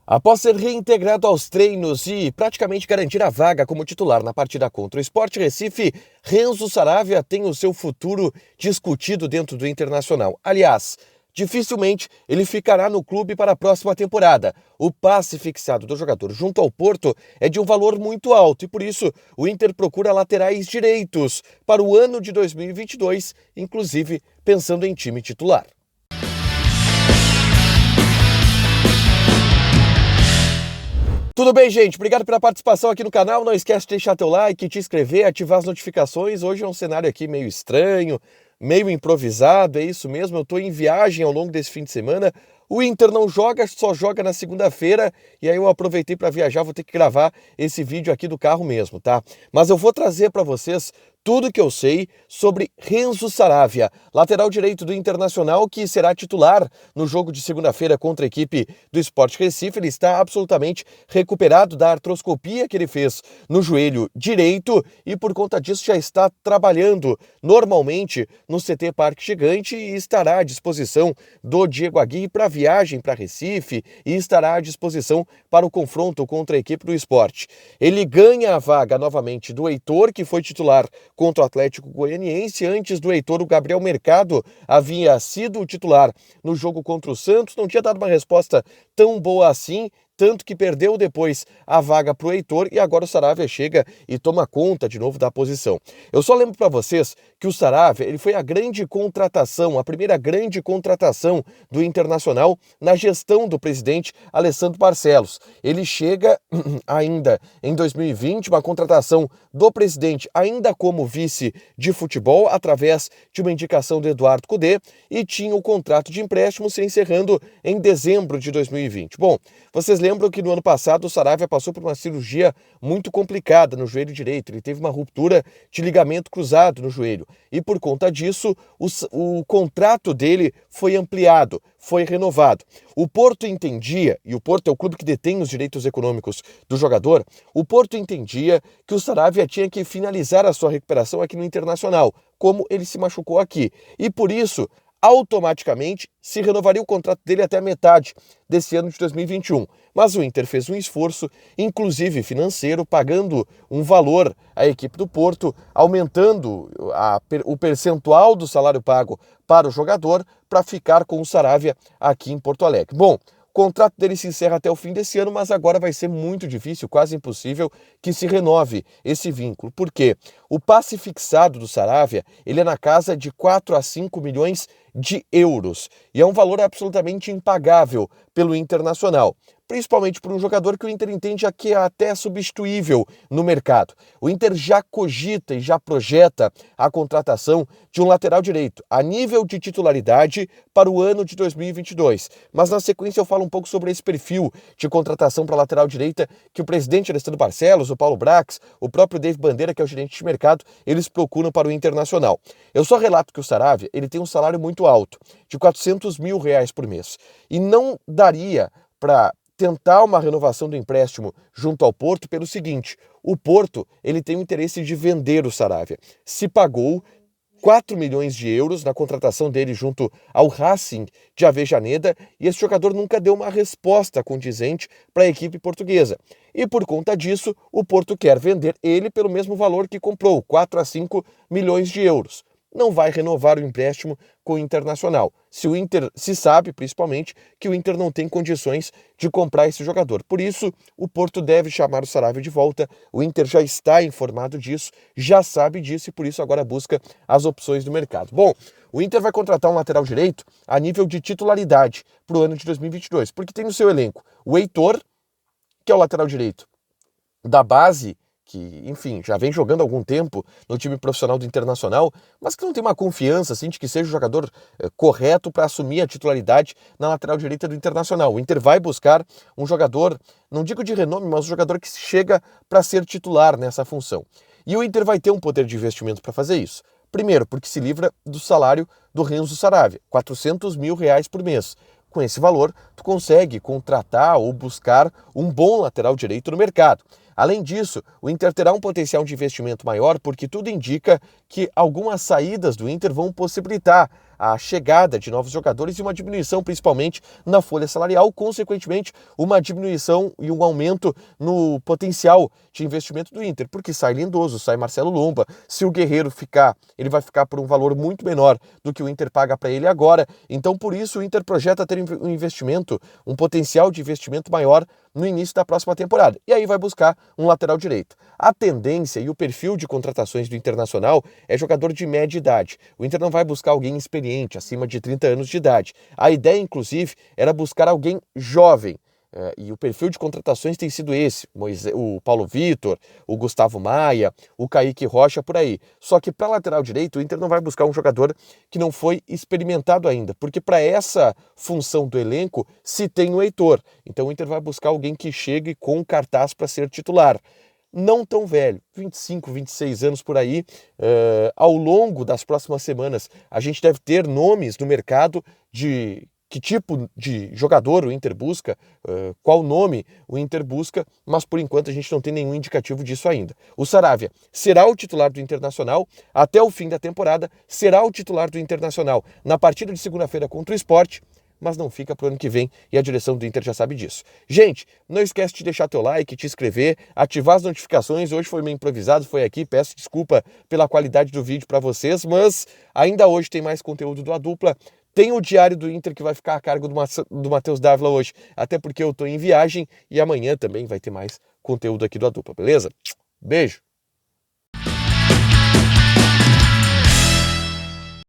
Após ser reintegrado aos treinos e praticamente garantir a vaga como titular na partida contra o Sport Recife, Renzo Saravia tem o seu futuro discutido dentro do Internacional. Aliás, dificilmente ele ficará no clube para a próxima temporada. O passe fixado do jogador junto ao Porto é de um valor muito alto e por isso o Inter procura laterais direitos para o ano de 2022, inclusive pensando em time titular. Tudo bem, gente? Obrigado pela participação aqui no canal. Não esquece de deixar teu like, te inscrever, ativar as notificações. Hoje é um cenário aqui meio estranho, meio improvisado, é isso mesmo. Eu estou em viagem ao longo desse fim de semana. O Inter não joga, só joga na segunda-feira. E aí eu aproveitei para viajar, vou ter que gravar esse vídeo aqui do carro mesmo, tá? Mas eu vou trazer para vocês tudo que eu sei sobre Renzo Saravia, lateral direito do Internacional, que será titular no jogo de segunda-feira contra a equipe do Sport Recife. Ele está absolutamente recuperado da artroscopia que ele fez no joelho direito e por conta disso já está trabalhando normalmente no CT Parque Gigante e estará à disposição do Diego Aguirre para a viagem para Recife e estará à disposição para o confronto contra a equipe do Sport. Ele ganha a vaga novamente do Heitor, que foi titular contra o Atlético Goianiense. Antes do Heitor, o Gabriel Mercado havia sido o titular no jogo contra o Santos, não tinha dado uma resposta tão boa assim, tanto que perdeu depois a vaga para o Heitor e agora o Saravia chega e toma conta de novo da posição. Eu só lembro para vocês que o Saravia ele foi a grande contratação, a primeira grande contratação do Internacional na gestão do presidente Alessandro Barcelos. Ele chega ainda em 2020, uma contratação do presidente ainda como vice de futebol, através de uma indicação do Eduardo Cudê, e tinha o contrato de empréstimo se encerrando em dezembro de 2020. Bom, vocês lembram que no ano passado o Saravia passou por uma cirurgia muito complicada no joelho direito. Ele teve uma ruptura de ligamento cruzado no joelho. E por conta disso, o contrato dele foi ampliado, foi renovado. O Porto entendia, e o Porto é o clube que detém os direitos econômicos do jogador, o Porto entendia que o Saravia tinha que finalizar a sua recuperação aqui no Internacional, como ele se machucou aqui. E por isso, automaticamente se renovaria o contrato dele até a metade desse ano de 2021. Mas o Inter fez um esforço, inclusive financeiro, pagando um valor à equipe do Porto, aumentando o percentual do salário pago para o jogador para ficar com o Saravia aqui em Porto Alegre. Bom, o contrato dele se encerra até o fim desse ano, mas agora vai ser muito difícil, quase impossível, que se renove esse vínculo. Por quê? O passe fixado do Saravia, ele é na casa de 4 a 5 milhões de euros. E é um valor absolutamente impagável pelo Internacional, principalmente por um jogador que o Inter entende que é até substituível no mercado. O Inter já cogita e já projeta a contratação de um lateral direito a nível de titularidade para o ano de 2022. Mas na sequência eu falo um pouco sobre esse perfil de contratação para lateral direita que o presidente Alessandro Barcelos, o Paulo Brax, o próprio David Bandeira, que é o gerente de mercado, eles procuram para o Internacional. Eu só relato que o Saravia ele tem um salário muito alto, de R$400 mil por mês. E não daria para tentar uma renovação do empréstimo junto ao Porto pelo seguinte: o Porto ele tem o interesse de vender o Saravia. Se pagou 4 milhões de euros na contratação dele junto ao Racing de Avejaneda e esse jogador nunca deu uma resposta condizente para a equipe portuguesa. E por conta disso, o Porto quer vender ele pelo mesmo valor que comprou, 4 a 5 milhões de euros. Não vai renovar o empréstimo com o Internacional. Se sabe, principalmente, que o Inter não tem condições de comprar esse jogador. Por isso, o Porto deve chamar o Saravia de volta. O Inter já está informado disso, já sabe disso e por isso agora busca as opções do mercado. Bom, o Inter vai contratar um lateral direito a nível de titularidade para o ano de 2022, porque tem no seu elenco o Heitor, que é o lateral direito da base, que, enfim, já vem jogando há algum tempo no time profissional do Internacional, mas que não tem uma confiança, assim, de que seja o jogador correto para assumir a titularidade na lateral direita do Internacional. O Inter vai buscar um jogador, não digo de renome, mas um jogador que chega para ser titular nessa função. E o Inter vai ter um poder de investimento para fazer isso. Primeiro, porque se livra do salário do Renzo Saravia, R$400 mil por mês. Com esse valor, tu consegue contratar ou buscar um bom lateral direito no mercado. Além disso, o Inter terá um potencial de investimento maior porque tudo indica que algumas saídas do Inter vão possibilitar a chegada de novos jogadores e uma diminuição principalmente na folha salarial, consequentemente uma diminuição e um aumento no potencial de investimento do Inter, porque sai Lindoso, sai Marcelo Lomba, se o Guerreiro ficar, ele vai ficar por um valor muito menor do que o Inter paga para ele agora, então por isso o Inter projeta ter um investimento, um potencial de investimento maior no início da próxima temporada, e aí vai buscar um lateral direito. A tendência e o perfil de contratações do Internacional é jogador de média idade. O Inter não vai buscar alguém experiente, acima de 30 anos de idade. A ideia, inclusive, era buscar alguém jovem. E o perfil de contratações tem sido esse, o Paulo Vitor, o Gustavo Maia, o Kaique Rocha, por aí. Só que para lateral direito, o Inter não vai buscar um jogador que não foi experimentado ainda, porque para essa função do elenco se tem o Heitor. Então o Inter vai buscar alguém que chegue com cartaz para ser titular. Não tão velho, 25, 26 anos por aí. Ao longo das próximas semanas, a gente deve ter nomes no mercado de que tipo de jogador o Inter busca, qual nome o Inter busca, mas por enquanto a gente não tem nenhum indicativo disso ainda. O Saravia será o titular do Internacional até o fim da temporada, será o titular do Internacional na partida de segunda-feira contra o Sport, mas não fica para o ano que vem e a direção do Inter já sabe disso. Gente, não esquece de deixar teu like, te inscrever, ativar as notificações. Hoje foi meio improvisado, foi aqui, peço desculpa pela qualidade do vídeo para vocês, mas ainda hoje tem mais conteúdo do A Dupla. Tem o Diário do Inter que vai ficar a cargo do Matheus Dávila hoje, até porque eu estou em viagem e amanhã também vai ter mais conteúdo aqui do A Dupla, beleza? Beijo!